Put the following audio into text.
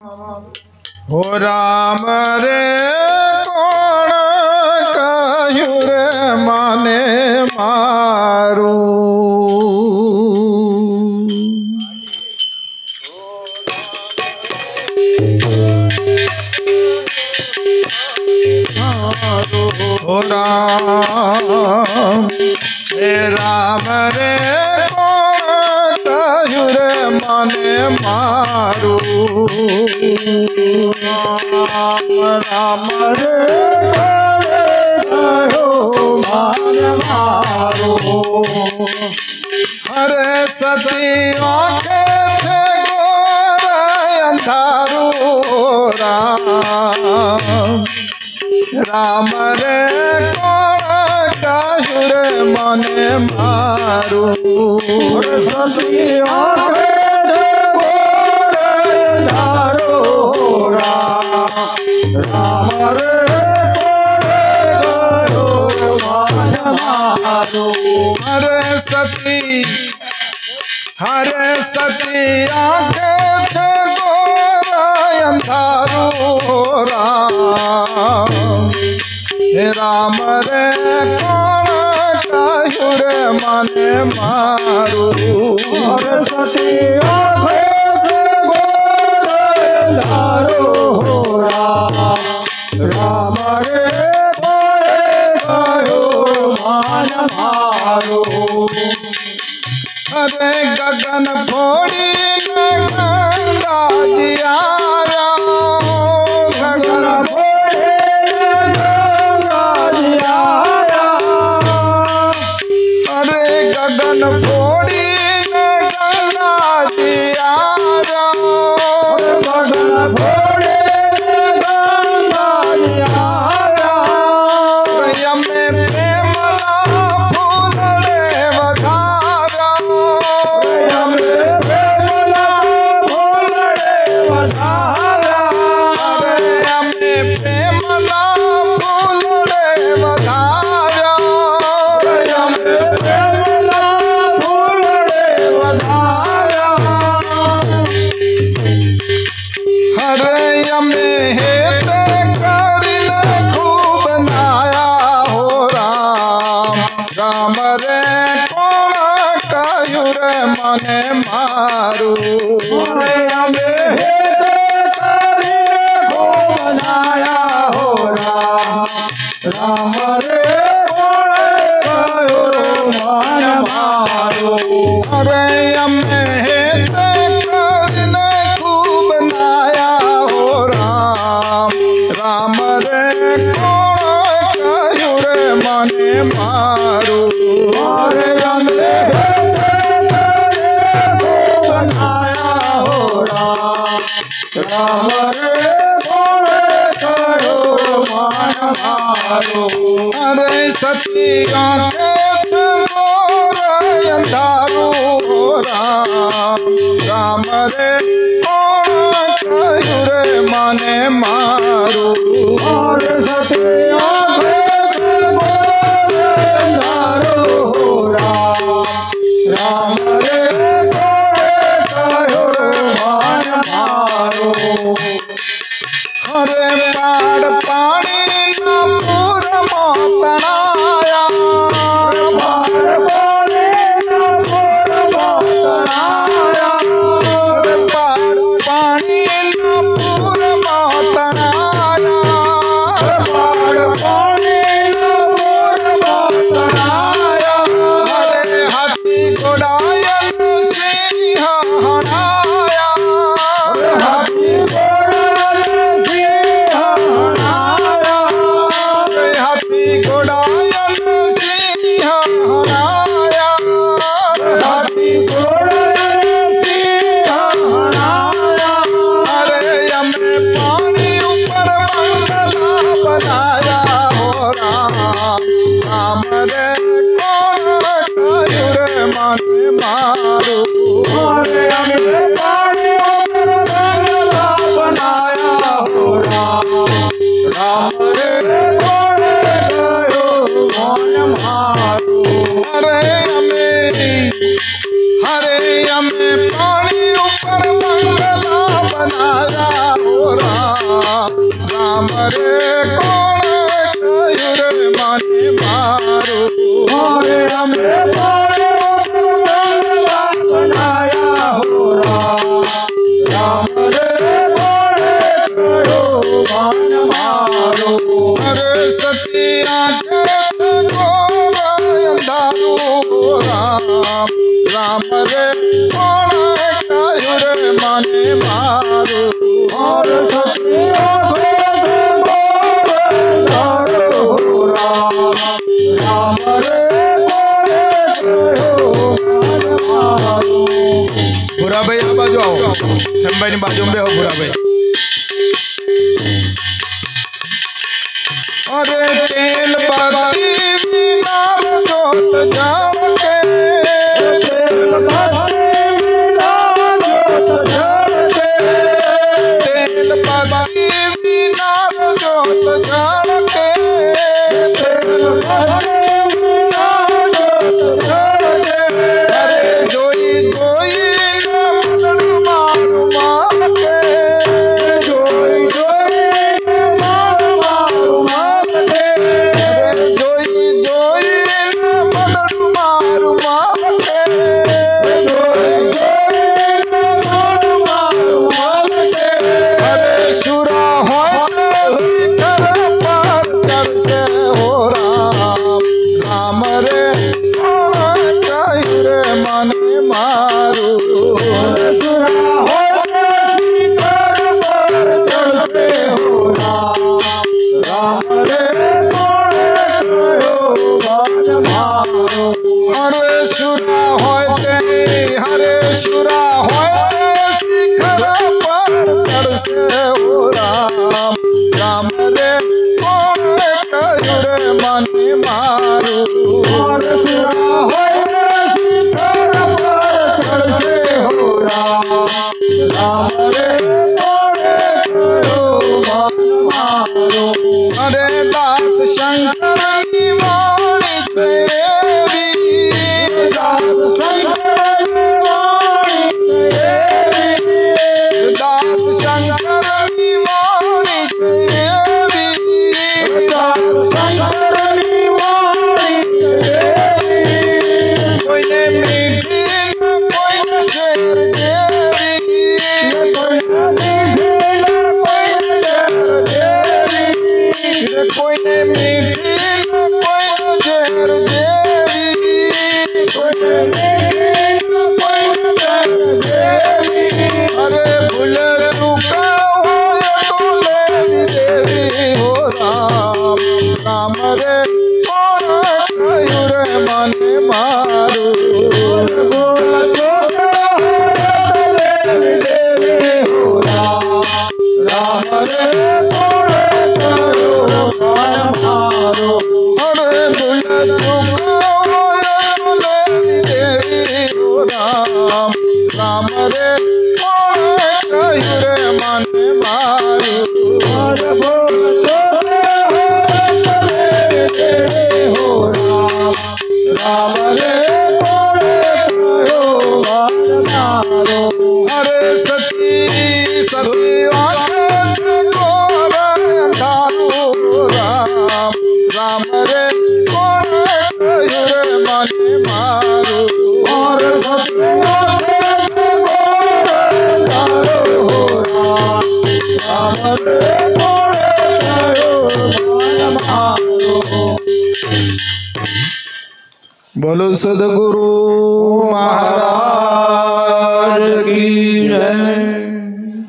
हो राम रे कोण कहूँ रे माने मारू। हो राम रे कोण कहूँ रे माने मारू। राम रे माने मारू। हरे सती आंखें थे गोरे अंधारू। राम रे कोण कहूँ रे माने मारू। सती आंखें थे गोरे अंधारू। राम रे हरे सती आंखें थे गोरा अंधारू। राम रे कोण कहूँ रे माने मारू। हरे सती आंखें थे गोरा अंधारू। राम रे अरे गगन फोड़ी गंगा जी आया। गगन फोड़ी गंगा जी आया। अरे गगन फोड़ी गंगा जी आया। गगन फोड़ी गंगा जी आया। यमे प्रेम फूल रे वधारा। यमे प्रेम फूल रे वधारा। यमे प्रेम फूल रे वधारा। यमे प्रेम फूल रे वधारा। हरे यमे हेत करिन खूब नाया। हो राम रे कोण कहूँ रे माने मारू। हरे यमे हेत करिन खूब नाया। हो राम रे कोण कहूँ रे माने मारू। हरे यमे हेत करिन खूब नाया। हो राम रे कोण कहूँ रे माने मारू। हरे यमे हेत करिन खूब नाया। हो राम रे कोण कहूँ माने मारू। हरे सती आंखें थे गोरे अंधारू। राम रे कोण कहूँ रे माने मारू। हरे सती आंखें थे गोरे अंधारू। राम रे कोण कहूँ रे माने मारू। हरे पाड़ पानी न पूर मोतनाया। पाड़ पानी न पूर मोतनाया। पाड़ पानी न पूर मोतनाया। पाड़ पानी न पूर मोतनाया। हरे हाथी घोड़ायल सिंह हनाया। हाथी घोड़ायल सिंह हनाया। राम रे कोण कयो रे मने मारो अरे हमरे पारे बनाया हो राम रे कोण कयो मन मारो अरे सतिया को अंधारो राम रे कोण कयो रे मने मारो और सतिया राम रे बुरा भाई आ बाजू आओ हम भाई बाजू में आओ बुरा भाई अरे तेल बाती बिना जोत जाम के तेल बाती बिना जोत जाम के तेल बाती बिना जोत जाम के तेल बाती बिना जोत जाम के अरे जोई जोई मदन मारू मार के जोई जोई मारू मार के जोई जोई मदन मारू मार के जोई जोई मारू मार के अरे शुरा हो शिखर पर चढ़ से हो राम रे कोण कयो रे मने मारू सुरा हो शिखर पर चढ़ते हो राम रे कोण कयो मन मारो अरे शुरा होते हरे शुरा होते शिखर पर चढ़ से हो राम रे कोण कयो रे मने मारू और सुरा हो शिखर पर चढ़ते हो राम रे कोण कयो मन मारो अरे दास शंकर की वाणी देवी दास शंकर वाणी देवी दास शंकर की वाणी देवी दास शंकर वाणी देवी कोई ने मीठी कोई ने जेर देवी कोई कोई ने मीठी कोई ने जेर देवी अरे भूल चुका हो तो लेवी देवी हो राम रे कोण कयो रे मने मारू राम रे कोण कयो मन मारो अरे भूल चुका हो तो लेवी देवी हो राम रे कोण कयो रे मने मारू राम रे कोण कयो मन मारो अरे सती सती आँख को अंधारू राम रे कोण कयो रे मने मारू और राम रे कोण कयो मन मारो बोलो सदगुरु महाराज